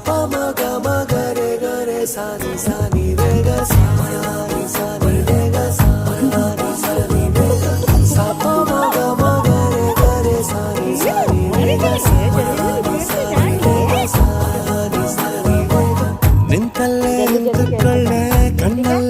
ಪ ಮ ಗ ಮ ಗ re ಗ re sa ni re ga sa ni re ga sa ni re ga sa pa ma ga ma ga re sa ni re ga sa ni re ga sa ni re ga ನಿಂತಲ್ಲೇ ನಿಂತುಕೊಳ್ಳೆ ಕಣ್ಣಲ್ಲಿ